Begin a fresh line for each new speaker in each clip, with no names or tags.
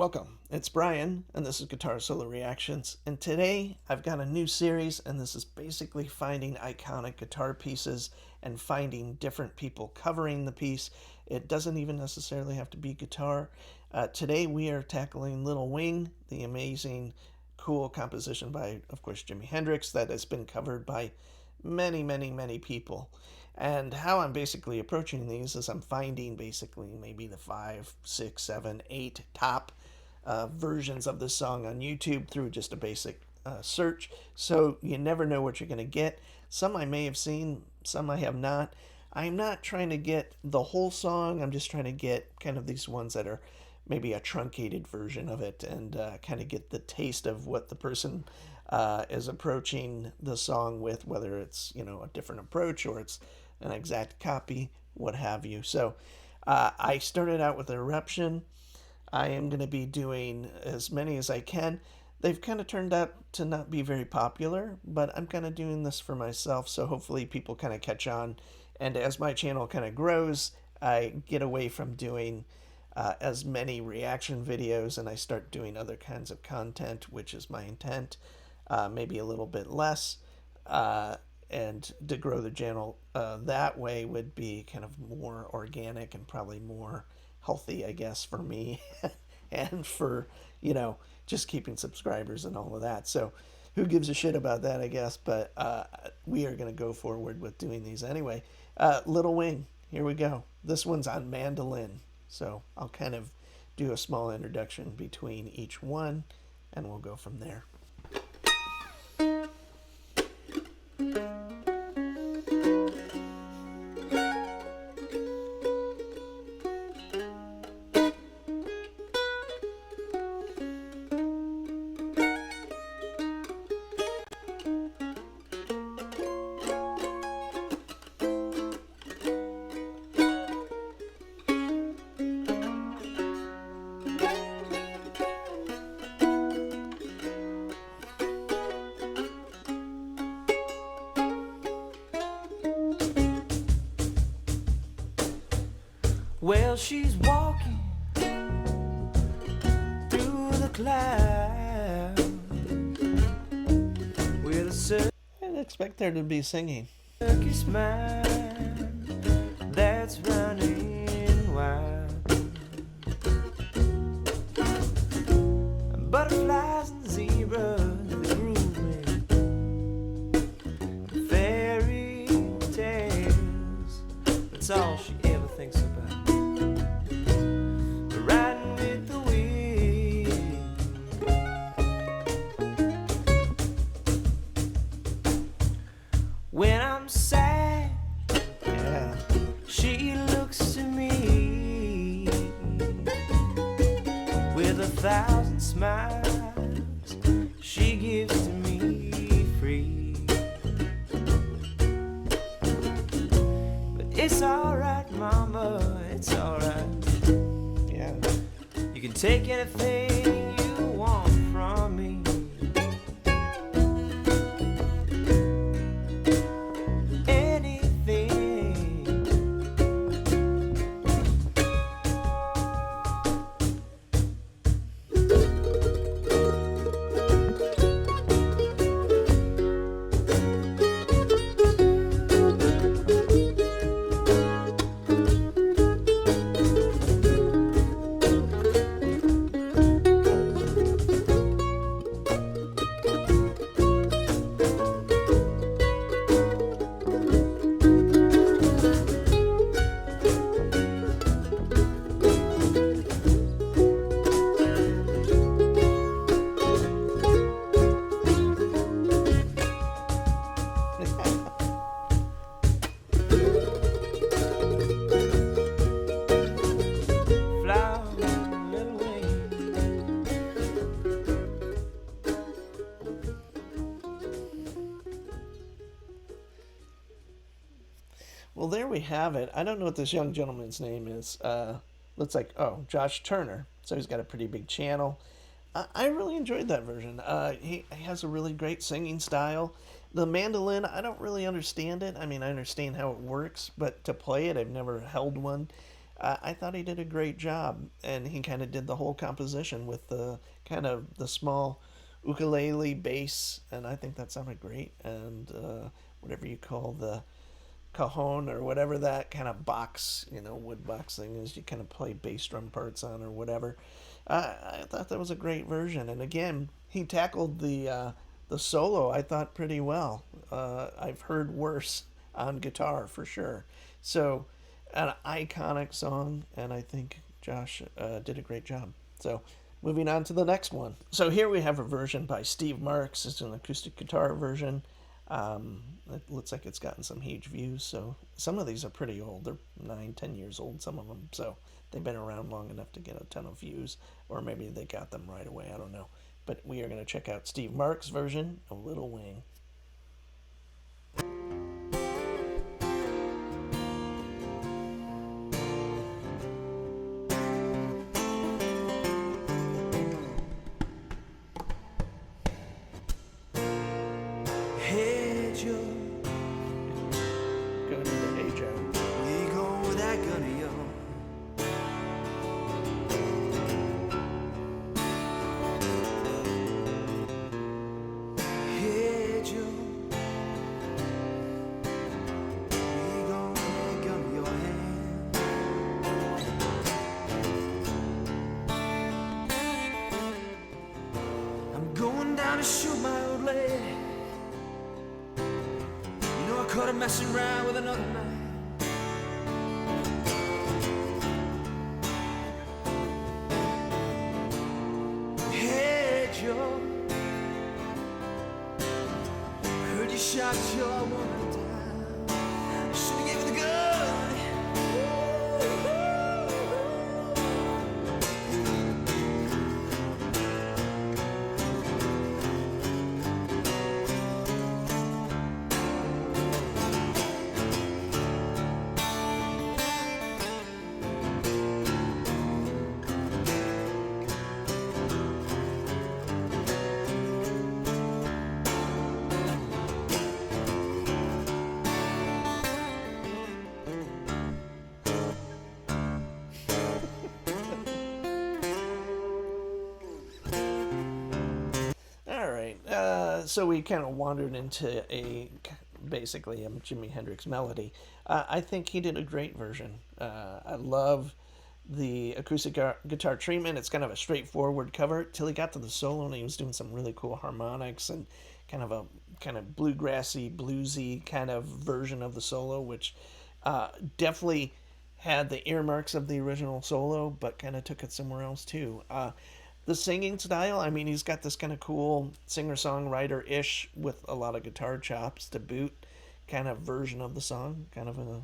welcome. It's Brian, and this is Guitar Solo Reactions. And today I've got a new series, and this is basically finding iconic guitar pieces and finding different people covering the piece. It doesn't even necessarily have to be guitar. Today we are tackling Little Wing, the amazing, cool composition by, of course, Jimi Hendrix that has been covered by many people. And how I'm basically approaching these is I'm finding basically maybe the 5, 6, 7, 8 top versions of the song on YouTube through just a basic search. So you never know what you're going to get. Some I may have seen, some I have not. I'm not trying to get the whole song. I'm just trying to get kind of these ones that are maybe a truncated version of it and kind of get the taste of what the person is approaching the song with, whether it's, a different approach or it's an exact copy, what have you. So I started out with Eruption. I am going to be doing as many as I can. They've kind of turned out to not be very popular, but I'm kind of doing this for myself, so hopefully people kind of catch on. And as my channel kind of grows, I get away from doing as many reaction videos and I start doing other kinds of content, which is my intent. Maybe a little bit less. And to grow the channel that way would be kind of more organic and probably more healthy, I guess, for me and for, just keeping subscribers and all of that. So who gives a shit about that, I guess, but we are going to go forward with doing these anyway. Little Wing, here we go. This one's on mandolin, so I'll kind of do a small introduction between each one and we'll go from there.
Well, she's walking through the clouds with a circus
I didn't expect there to be singing.
mind that's running wild. Butterflies and zebras grooving, fairy tales. That's all she ever thinks about. Riding with the wind. When I'm sad,
Yeah.
she looks to me with 1,000 smiles. She gives to me free. But it's alright, mama, it's alright.
Yeah.
You can take anything you want from me. Anything. Flower, little wing.
Well, there we have it. I don't know what this young gentleman's name is. Looks like, Josh Turner. So he's got a pretty big channel. I really enjoyed that version. He has a really great singing style. The mandolin, I don't really understand it. I mean, I understand how it works, but to play it, I've never held one. I thought he did a great job, and he kind of did the whole composition with the kind of the small ukulele bass, and I think that sounded great. And whatever you call the cajon or whatever that kind of box, wood box thing is, you kind of play bass drum parts on or whatever. I thought that was a great version, and again, he tackled the solo. I thought pretty well. I've heard worse on guitar for sure. So, an iconic song, and I think Josh did a great job. So, moving on to the next one. So here we have a version by Steve Marks. It's an acoustic guitar version. It looks like it's gotten some huge views. So some of these are pretty old. They're 9, 10 years old, some of them. So they've been around long enough to get a ton of views, or maybe they got them right away. I don't know. But we are going to check out Steve Marks' version of Little Wing.
Hey Joe,
Going into Hey Joe.
where you going with that gun of yours? Hey Joe, where you going with that gun in your hand? I'm going down to shoot my old lady. You know I caught her messing around with another man. Hey Joe, heard you shot your woman down. Should've gave her the gun.
All right. So we kind of wandered into basically a Jimi Hendrix melody. I think he did a great version. I love the acoustic guitar treatment. It's kind of a straightforward cover till he got to the solo, and he was doing some really cool harmonics and kind of bluegrassy, bluesy kind of version of the solo, which definitely had the earmarks of the original solo, but kind of took it somewhere else too. The singing style, I mean, he's got this kind of cool singer songwriter ish with a lot of guitar chops to boot kind of version of the song, kind of a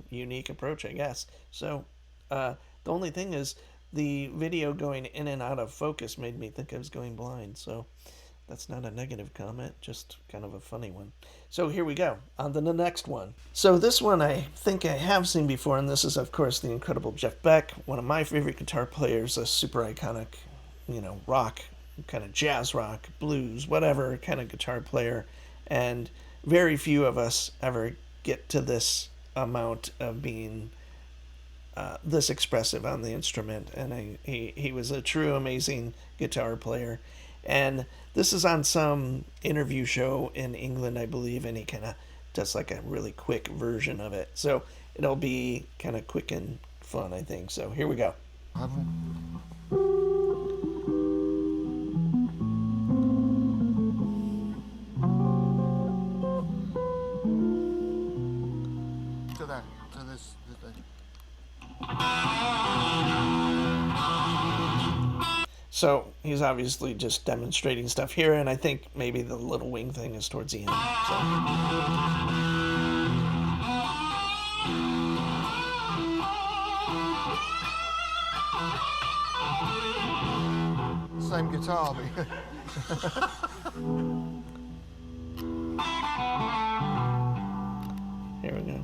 unique approach, I guess. So the only thing is the video going in and out of focus made me think I was going blind. So that's not a negative comment, just kind of a funny one. So here we go, on to the next one. So this one I think I have seen before, and this is, of course, the incredible Jeff Beck, one of my favorite guitar players, a super iconic, rock, kind of jazz rock, blues, whatever kind of guitar player. And very few of us ever get to this amount of being this expressive on the instrument. And he was a true amazing guitar player. And this is on some interview show in England, I believe, and he kind of does like a really quick version of it. So it'll be kind of quick and fun, I think. So here we go.
To that, to this thing.
So he's obviously just demonstrating stuff here, and I think maybe the little wing thing is towards the end. So.
Same guitar, but
Here we go.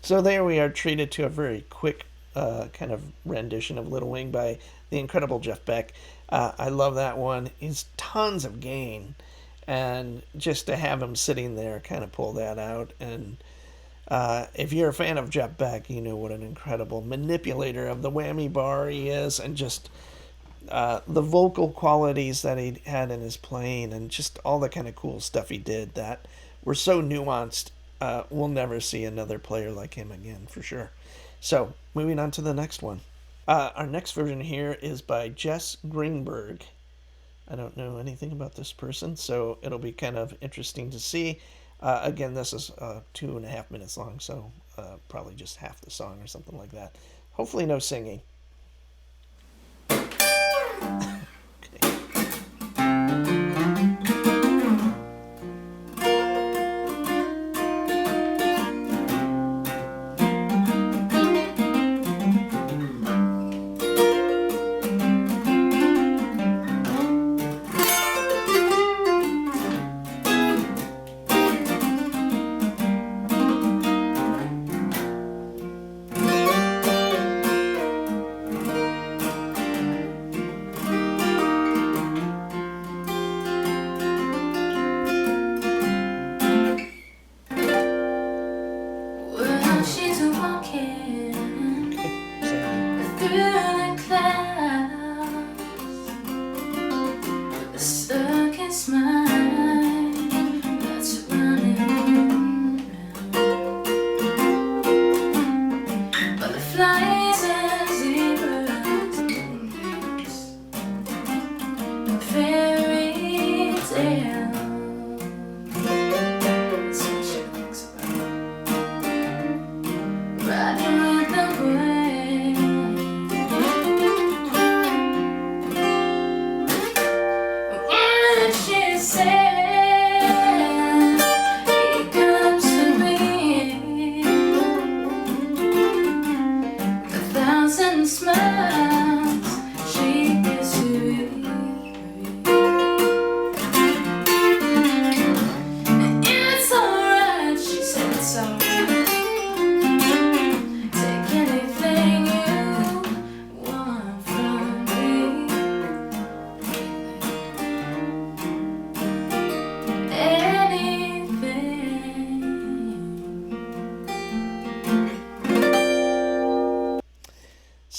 So there we are, treated to a very quick kind of rendition of Little Wing by the incredible Jeff Beck. I love that one. He's tons of gain, and just to have him sitting there kind of pull that out. And if you're a fan of Jeff Beck, you know what an incredible manipulator of the whammy bar he is, and just the vocal qualities that he had in his playing, and just all the kind of cool stuff he did that were so nuanced. We'll never see another player like him again, for sure. So, moving on to the next one. Our next version here is by Jess Greenberg. I don't know anything about this person, so it'll be kind of interesting to see. Again, this is 2.5 minutes long, so probably just half the song or something like that. Hopefully, no singing.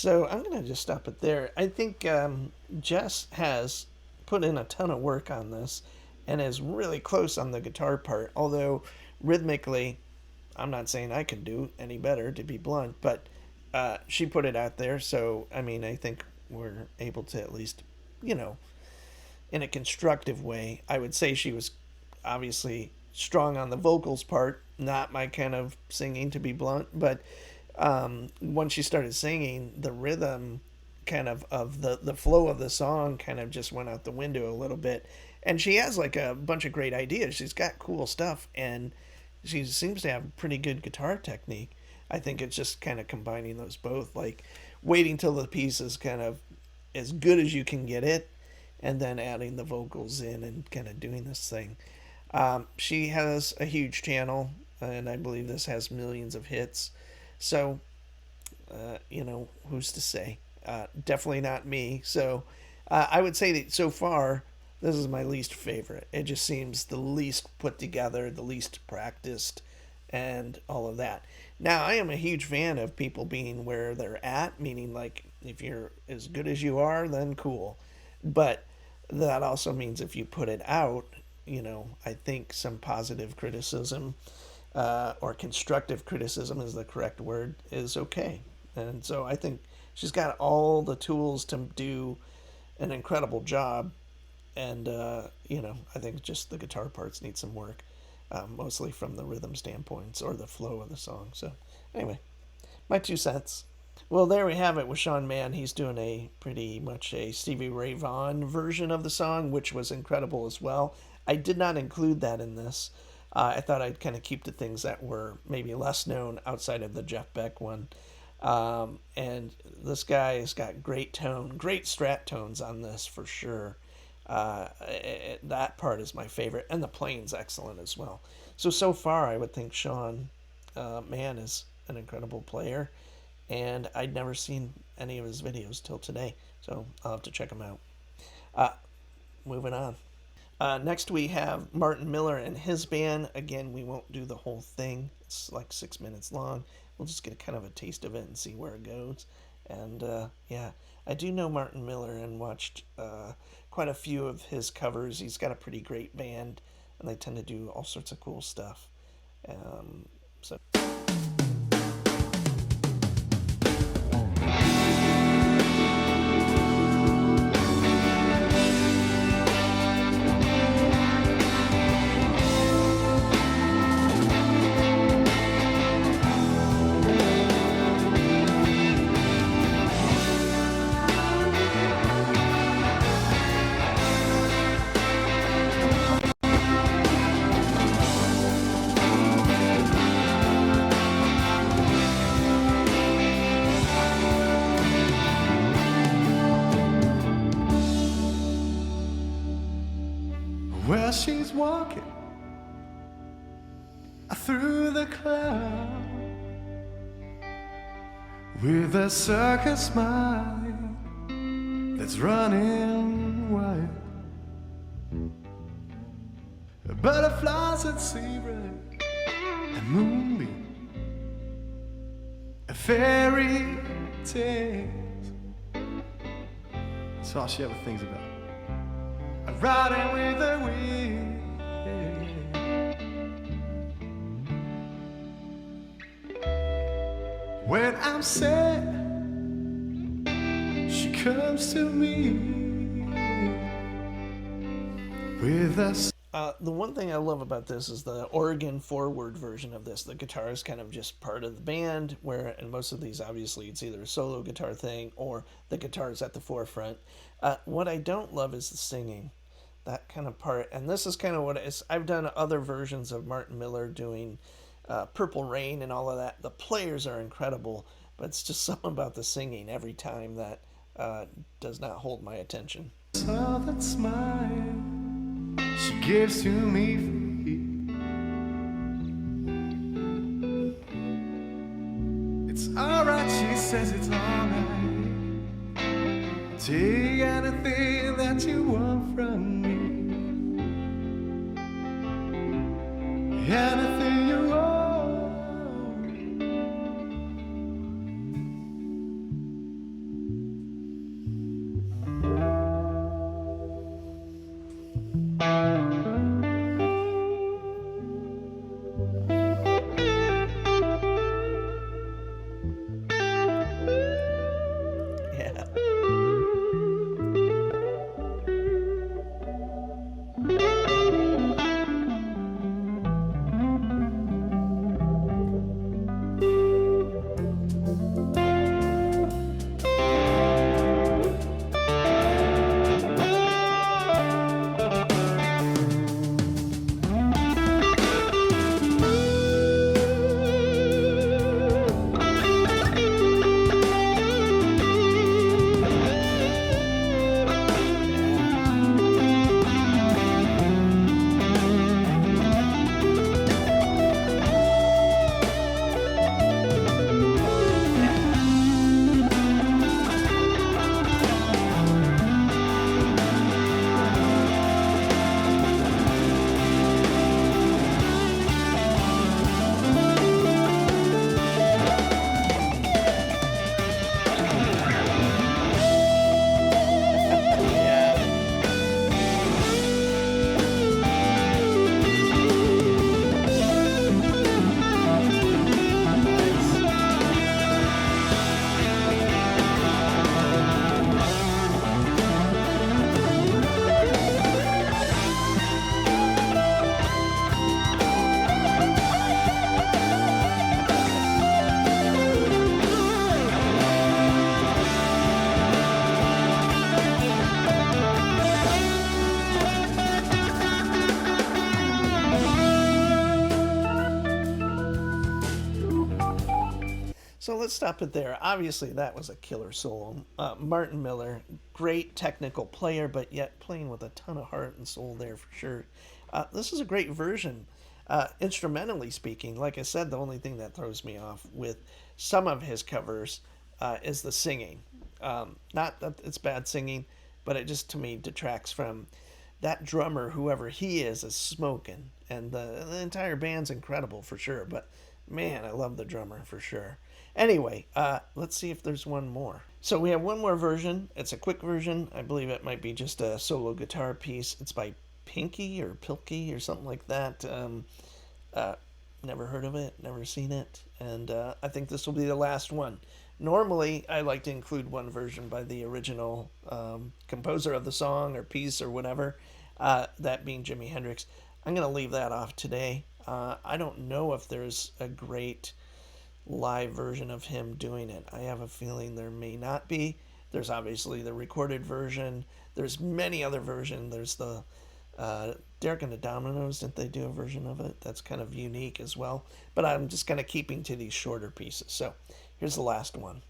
So I'm going to just stop it there. I think Jess has put in a ton of work on this and is really close on the guitar part. Although rhythmically, I'm not saying I can do any better, to be blunt, but she put it out there. So, I mean, I think we're able to at least, you know, in a constructive way. I would say she was obviously strong on the vocals part, not my kind of singing, to be blunt, but once she started singing, the rhythm kind of the flow of the song kind of just went out the window a little bit. And she has like a bunch of great ideas. She's got cool stuff, and she seems to have pretty good guitar technique. I think it's just kind of combining those both, like waiting till the piece is kind of as good as you can get it, and then adding the vocals in and kind of doing this thing. She has a huge channel, and I believe this has millions of hits. So, you know, who's to say? Definitely not me. So, I would say that so far, this is my least favorite. It just seems the least put together, the least practiced, and all of that. Now, I am a huge fan of people being where they're at, meaning like if you're as good as you are, then cool. But that also means if you put it out, you know, I think some positive criticism or constructive criticism is the correct word, is okay. And so I think she's got all the tools to do an incredible job. And, you know, I think just the guitar parts need some work. mostly from the rhythm standpoints or the flow of the song. So, anyway, my 2 cents. Well, there we have it with Sean Mann. He's doing a pretty much a Stevie Ray Vaughan version of the song, which was incredible as well. I did not include that in this. I thought I'd kind of keep the things that were maybe less known outside of the Jeff Beck one. And this guy has got great tone, great strat tones on this for sure. That part is my favorite, and the playing's excellent as well. So far, I would think Sean Mann is an incredible player, and I'd never seen any of his videos till today, so I'll have to check them out. Uh, Moving on. Next, we have Martin Miller and his band. Again, we won't do the whole thing, it's like 6 minutes long. We'll just get kind of a taste of it and see where it goes. And yeah, I do know Martin Miller and watched quite a few of his covers. He's got a pretty great band, and they tend to do all sorts of cool stuff. So.
Well, she's walking through the cloud with a circus smile that's running wild. Butterflies at sea red, a moonbeam, a fairy tales. That's all she ever thinks about. Riding with the wind. When I'm sad, she comes to me with us.
The one thing I love about this is the organ forward version of this. The guitar is kind of just part of the band, where in most of these, obviously, it's either a solo guitar thing or the guitar is at the forefront. What I don't love is the singing, that kind of part. And this is kind of what I've done other versions of Martin Miller doing Purple Rain and all of that. The players are incredible, but it's just something about the singing every time that does not hold my attention.
Saw that smile she gives to me free. It's alright, she says it's alright. Take anything that you want from me. Anything you want.
Yeah. So let's stop it there. Obviously, that was a killer solo. Martin Miller, great technical player, but yet playing with a ton of heart and soul there for sure. This is a great version. Instrumentally speaking, like I said, the only thing that throws me off with some of his covers is the singing. Not that it's bad singing, but it just to me detracts from that drummer, whoever he is smoking. And the entire band's incredible for sure, but man, I love the drummer for sure. Anyway, let's see if there's one more. So we have one more version. It's a quick version. I believe it might be just a solo guitar piece. It's by Pinky or Pilkey or something like that. Never heard of it, never seen it, and I think this will be the last one. Normally, I like to include one version by the original composer of the song or piece or whatever, that being Jimi Hendrix. I'm going to leave that off today. I don't know if there's a great live version of him doing it. I have a feeling there may not be. There's obviously the recorded version. There's many other versions. There's the Derek and the Dominoes, didn't they do a version of it? That's kind of unique as well. But I'm just kind of keeping to these shorter pieces. So here's the last one.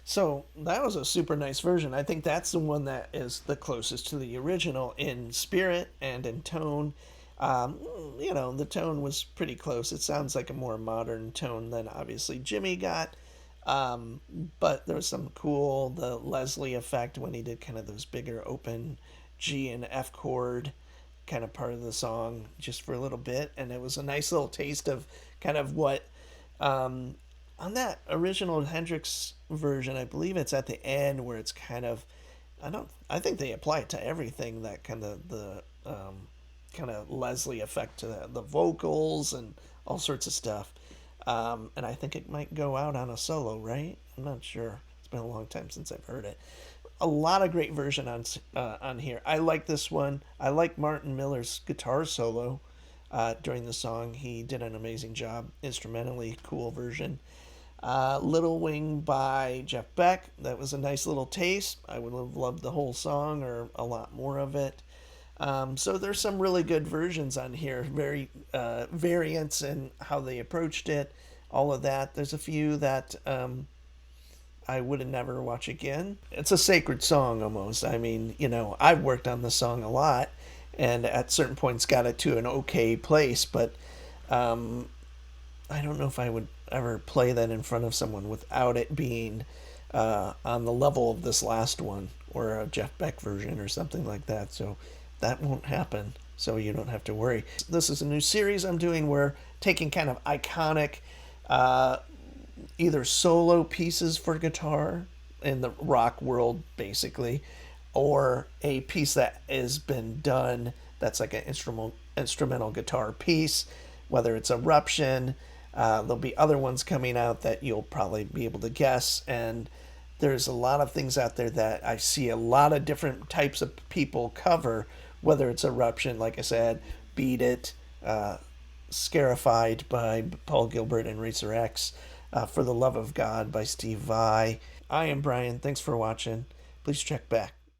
So that was a super nice version. I think that's the one that is the closest to the original in spirit and in tone. The tone was pretty close. It sounds like a more modern tone than obviously Jimmy got. But there was some cool, the Leslie effect when he did kind of those bigger open G and F chord kind of part of the song just for a little bit. And it was a nice little taste of kind of what, on that original Hendrix version, I believe it's at the end where it's kind of, I think they apply it to everything, that kind of kind of Leslie effect to the vocals and all sorts of stuff. And I think it might go out on a solo, right? I'm not sure. It's been a long time since I've heard it. A lot of great version on here. I like this one. I like Martin Miller's guitar solo during the song. He did an amazing job. Instrumentally, cool version. Little Wing by Jeff Beck. That was a nice little taste. I would have loved the whole song or a lot more of it. So there's some really good versions on here. Very variants in how they approached it. All of that. There's a few that I would never watch again. It's a sacred song almost. I mean, I've worked on the song a lot and at certain points got it to an okay place, but I don't know if I would ever play that in front of someone without it being on the level of this last one or a Jeff Beck version or something like that. So that won't happen. So you don't have to worry. This is a new series I'm doing. We're taking kind of iconic either solo pieces for guitar in the rock world, basically, or a piece that has been done that's like an instrumental guitar piece, whether it's Eruption. There'll be other ones coming out that you'll probably be able to guess, and there's a lot of things out there that I see a lot of different types of people cover, whether it's Eruption, like I said, Beat It, Scarified by Paul Gilbert and Racer X, For the Love of God by Steve Vai. I am Brian. Thanks for watching. Please check back.